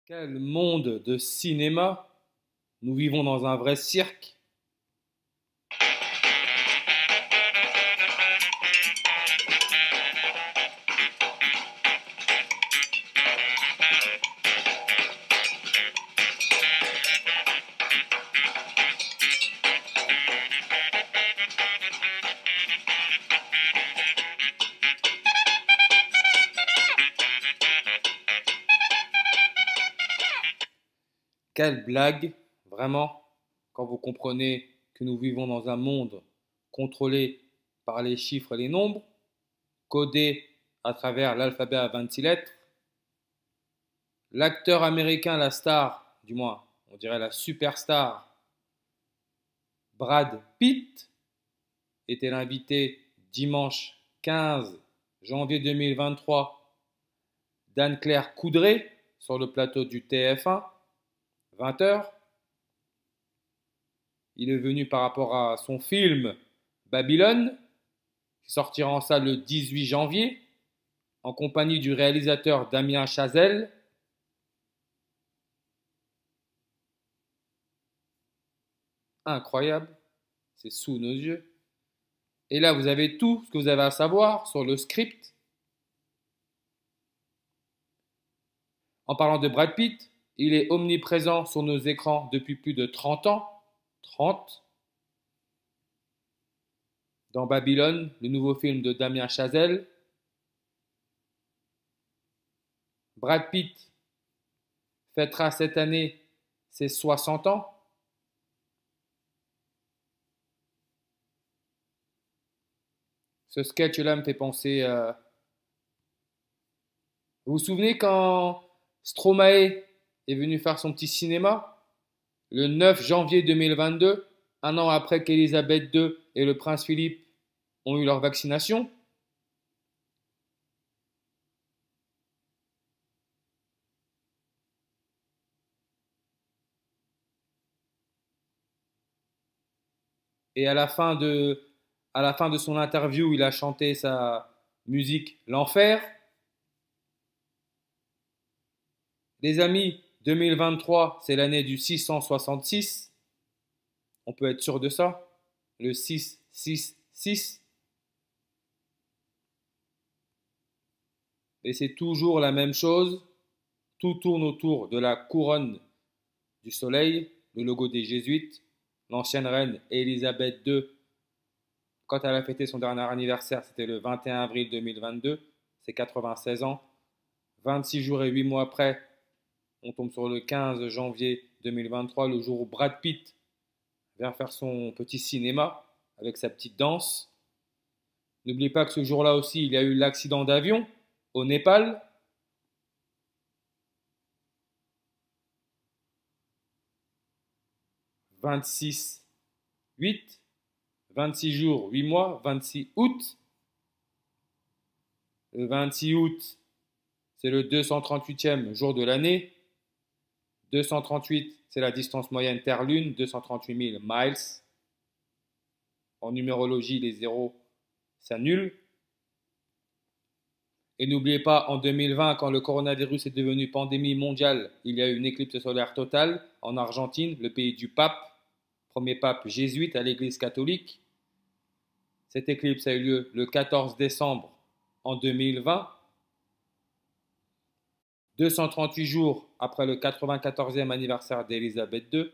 Quel monde de cinéma! Nous vivons dans un vrai cirque. Quelle blague, vraiment, quand vous comprenez que nous vivons dans un monde contrôlé par les chiffres et les nombres, codé à travers l'alphabet à 26 lettres. L'acteur américain, la star, du moins, on dirait la superstar, Brad Pitt, était l'invité dimanche 15 janvier 2023 d'Anne-Claire Coudray sur le plateau du TF1, 20 h. Il est venu par rapport à son film Babylone, qui sortira en salle le 18 janvier, en compagnie du réalisateur Damien Chazelle. Incroyable, c'est sous nos yeux. Et là, vous avez tout ce que vous avez à savoir sur le script. En parlant de Brad Pitt, il est omniprésent sur nos écrans depuis plus de 30 ans. 30. Dans Babylone, le nouveau film de Damien Chazelle. Brad Pitt fêtera cette année ses 60 ans. Ce sketch-là me fait penser. Vous vous souvenez quand Stromae est venu faire son petit cinéma le 9 janvier 2022, un an après qu'Elisabeth II et le prince Philippe ont eu leur vaccination? Et à la fin de son interview, il a chanté sa musique L'Enfer. Les amis, 2023, c'est l'année du 666. On peut être sûr de ça. Le 666. Et c'est toujours la même chose. Tout tourne autour de la couronne du soleil, le logo des Jésuites. L'ancienne reine Élisabeth II, quand elle a fêté son dernier anniversaire, c'était le 21 avril 2022. C'est 96 ans. 26 jours et 8 mois après, on tombe sur le 15 janvier 2023, le jour où Brad Pitt vient faire son petit cinéma avec sa petite danse. N'oubliez pas que ce jour-là aussi, il y a eu l'accident d'avion au Népal. 26, 8, 26 jours, 8 mois, 26 août. Le 26 août, c'est le 238e jour de l'année. 238, c'est la distance moyenne Terre-Lune, 238 000 miles. En numérologie, les zéros s'annulent. Et n'oubliez pas, en 2020, quand le coronavirus est devenu pandémie mondiale, il y a eu une éclipse solaire totale en Argentine, le pays du pape, premier pape jésuite à l'Église catholique. Cette éclipse a eu lieu le 14 décembre en 2020, 238 jours après le 94e anniversaire d'Élisabeth II.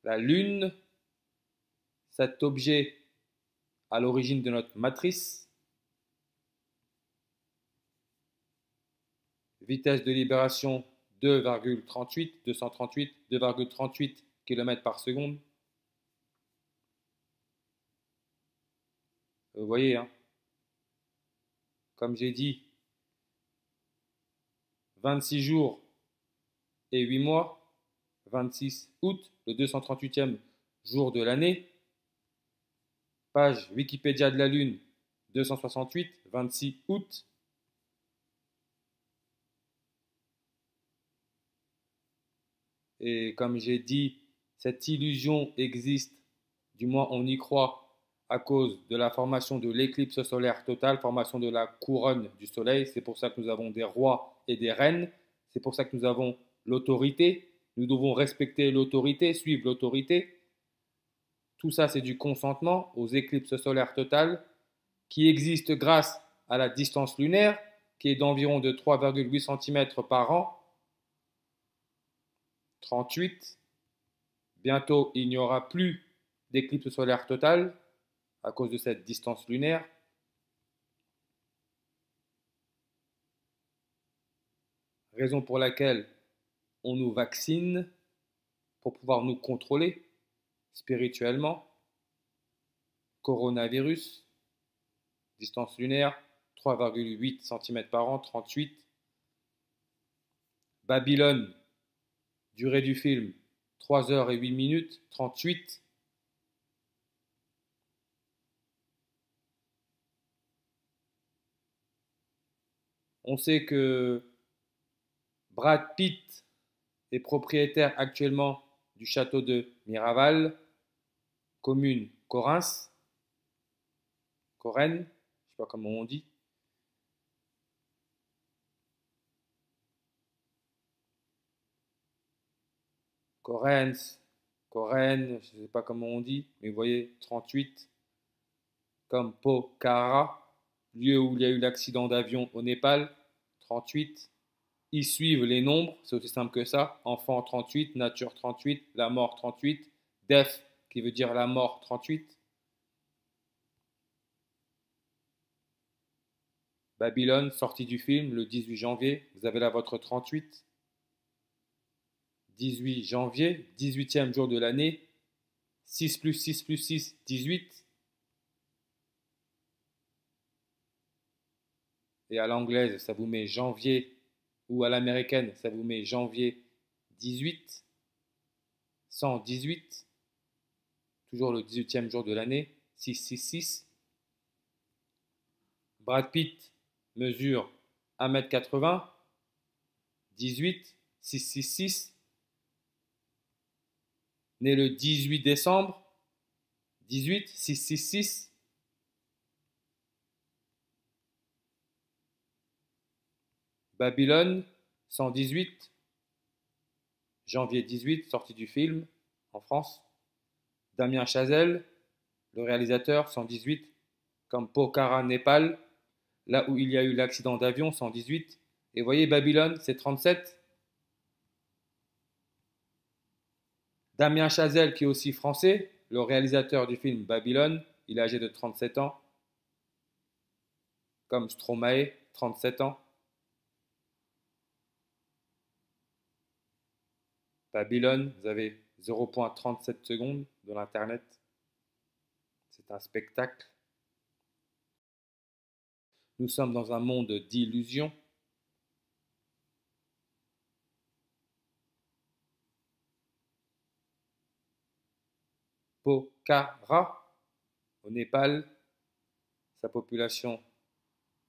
La Lune, cet objet à l'origine de notre matrice, vitesse de libération 2,38 km par seconde. Vous voyez, hein, comme j'ai dit, 26 jours et 8 mois, 26 août, le 238e jour de l'année. Page Wikipédia de la Lune, 268, 26 août. Et comme j'ai dit, cette illusion existe, du moins on y croit, à cause de la formation de l'éclipse solaire totale, formation de la couronne du soleil. C'est pour ça que nous avons des rois et des reines. C'est pour ça que nous avons l'autorité. Nous devons respecter l'autorité, suivre l'autorité. Tout ça, c'est du consentement aux éclipses solaires totales qui existent grâce à la distance lunaire, qui est d'environ de 3,8 cm par an. 38. Bientôt, il n'y aura plus d'éclipse solaire totale à cause de cette distance lunaire. Raison pour laquelle on nous vaccine pour pouvoir nous contrôler spirituellement. Coronavirus, distance lunaire, 3,8 cm par an, 38. Babylone, durée du film, 3 heures et 8 minutes, 38. On sait que Brad Pitt est propriétaire actuellement du château de Miraval, commune Correns, Corrène, je ne sais pas comment on dit. Correns, Corrène, je ne sais pas comment on dit, mais vous voyez, 38, comme Pokhara, lieu où il y a eu l'accident d'avion au Népal, 38. Ils suivent les nombres, c'est aussi simple que ça. Enfant 38, nature 38, la mort 38, death qui veut dire la mort 38. Babylone, sortie du film le 18 janvier, vous avez là votre 38. 18 janvier, 18e jour de l'année, 6 plus 6 plus 6, 18. Et à l'anglaise, ça vous met janvier, ou à l'américaine, ça vous met janvier 18, 118, toujours le 18e jour de l'année, 666. Brad Pitt mesure 1,80 m, 18, 666. Né le 18 décembre, 18, 666. Babylone, 118, janvier 18, sortie du film en France. Damien Chazelle, le réalisateur, 118, comme Pokhara, Népal, là où il y a eu l'accident d'avion, 118. Et vous voyez, Babylone, c'est 37. Damien Chazelle, qui est aussi français, le réalisateur du film Babylone, il est âgé de 37 ans. Comme Stromae, 37 ans. Babylone, vous avez 0,37 secondes de l'Internet. C'est un spectacle. Nous sommes dans un monde d'illusions. Pokhara, au Népal, sa population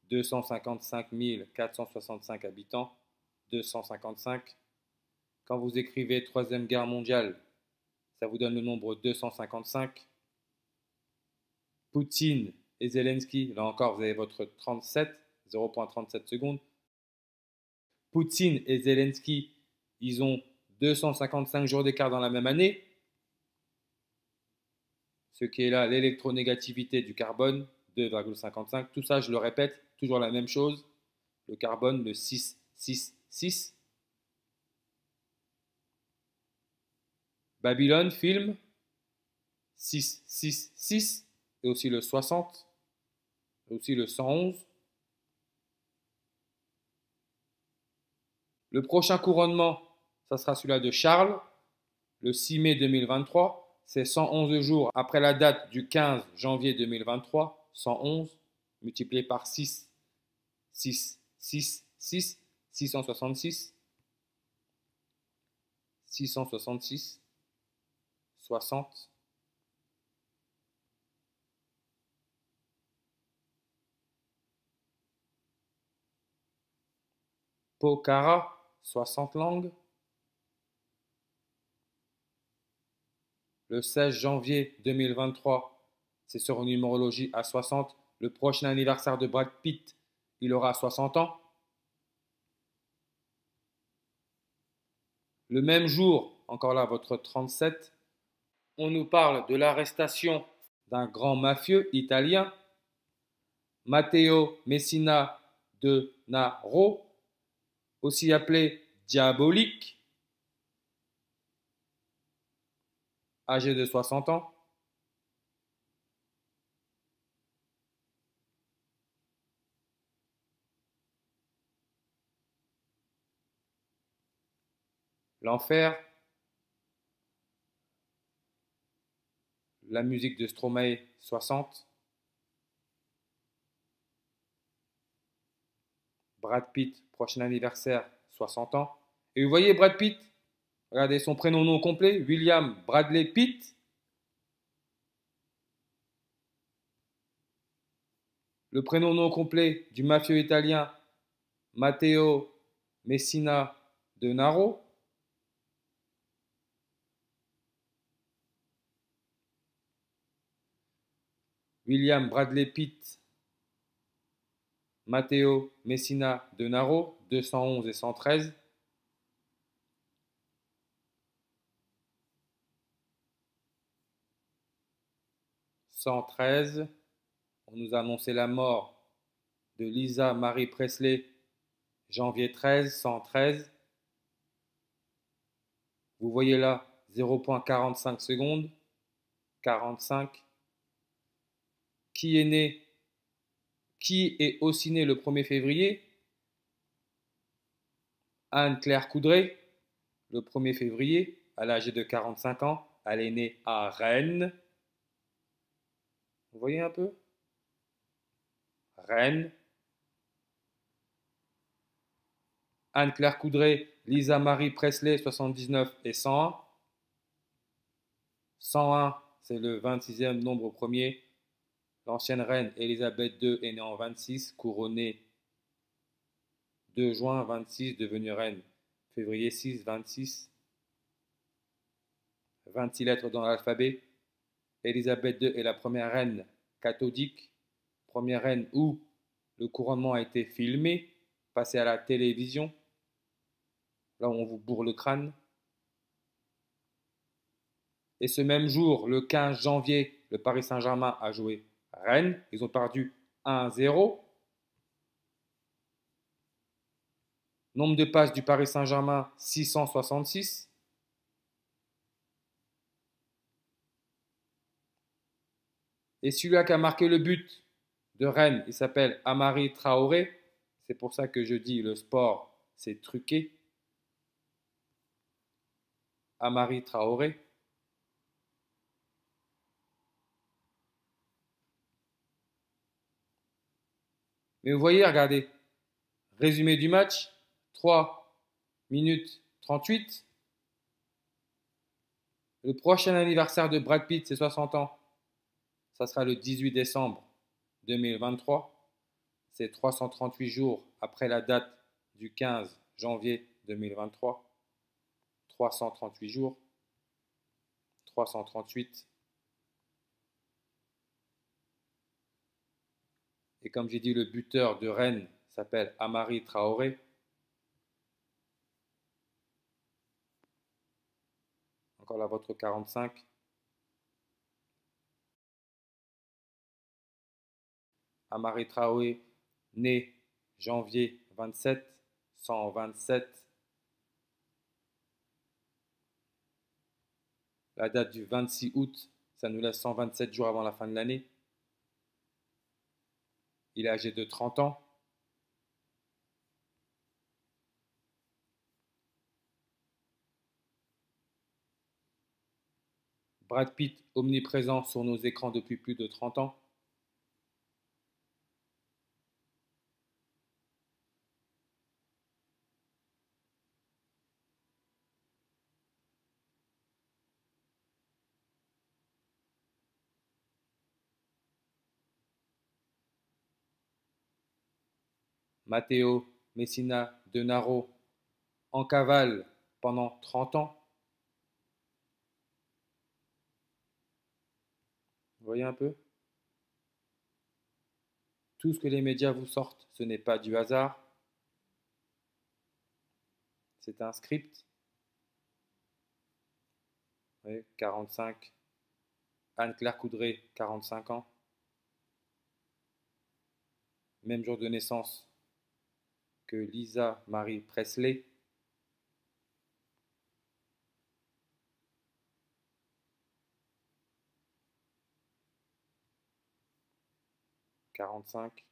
255 465 habitants, 255. Quand vous écrivez Troisième Guerre mondiale, ça vous donne le nombre 255. Poutine et Zelensky, là encore, vous avez votre 37, 0,37 secondes. Poutine et Zelensky, ils ont 255 jours d'écart dans la même année. Ce qui est là, l'électronégativité du carbone, 2,55. Tout ça, je le répète, toujours la même chose. Le carbone, le 6, 6, 6. Babylone, film, 6, 6, 6. Et aussi le 60. Et aussi le 111. Le prochain couronnement, ça sera celui-là de Charles, le 6 mai 2023. C'est 111 jours après la date du 15 janvier 2023. 111 multiplié par 6. 6, 6, 6, 666. 666. 60. Pokhara, 60 langues. Le 16 janvier 2023, c'est sur une numérologie à 60. Le prochain anniversaire de Brad Pitt, il aura 60 ans. Le même jour, encore là, votre 37, on nous parle de l'arrestation d'un grand mafieux italien, Matteo Messina Denaro, aussi appelé Diabolique, âgé de 60 ans. L'enfer, la musique de Stromae, 60. Brad Pitt, prochain anniversaire, 60 ans. Et vous voyez Brad Pitt, regardez son prénom non complet, William Bradley Pitt. Le prénom non complet du mafieux italien Matteo Messina Denaro. William Bradley Pitt, Matteo Messina Denaro, 211 et 113. On nous a annoncé la mort de Lisa Marie Presley, janvier 13, 113. Vous voyez là 0,45 secondes, 45. Qui est aussi né le 1er février? Anne-Claire Coudray, le 1er février, à l'âge de 45 ans. Elle est née à Rennes. Vous voyez un peu? Rennes. Anne-Claire Coudray, Lisa Marie Presley, 79 et 101. 101, c'est le 26e nombre premier. L'ancienne reine Elisabeth II est née en 26, couronnée 2 juin 26, devenue reine février 6, 26. 26 lettres dans l'alphabet. Elisabeth II est la première reine catholique, première reine où le couronnement a été filmé, passé à la télévision, là où on vous bourre le crâne. Et ce même jour, le 15 janvier, le Paris Saint-Germain a joué Rennes. Ils ont perdu 1-0. Nombre de passes du Paris Saint-Germain, 666. Et celui-là qui a marqué le but de Rennes, il s'appelle Amari Traoré. C'est pour ça que je dis le sport, c'est truqué. Amari Traoré. Mais vous voyez, regardez, résumé du match, 3 minutes 38. Le prochain anniversaire de Brad Pitt, c'est 60 ans. Ça sera le 18 décembre 2023. C'est 338 jours après la date du 15 janvier 2023. 338 jours. 338. Et comme j'ai dit, le buteur de Rennes s'appelle Amari Traoré. Encore là, votre 45. Amari Traoré, né janvier 27, 127. La date du 26 août, ça nous laisse 127 jours avant la fin de l'année. Il est âgé de 30 ans. Brad Pitt, omniprésent sur nos écrans depuis plus de 30 ans. Matteo Messina Denaro en cavale pendant 30 ans. Vous voyez un peu? Tout ce que les médias vous sortent, ce n'est pas du hasard, c'est un script. Oui, 45. Anne-Claire Coudray, 45 ans. Même jour de naissance que Lisa Marie Presley. 45.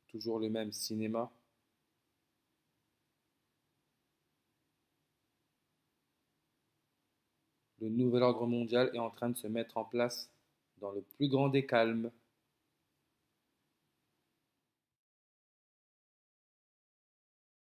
Toujours le même cinéma. Le nouvel ordre mondial est en train de se mettre en place dans le plus grand des calmes.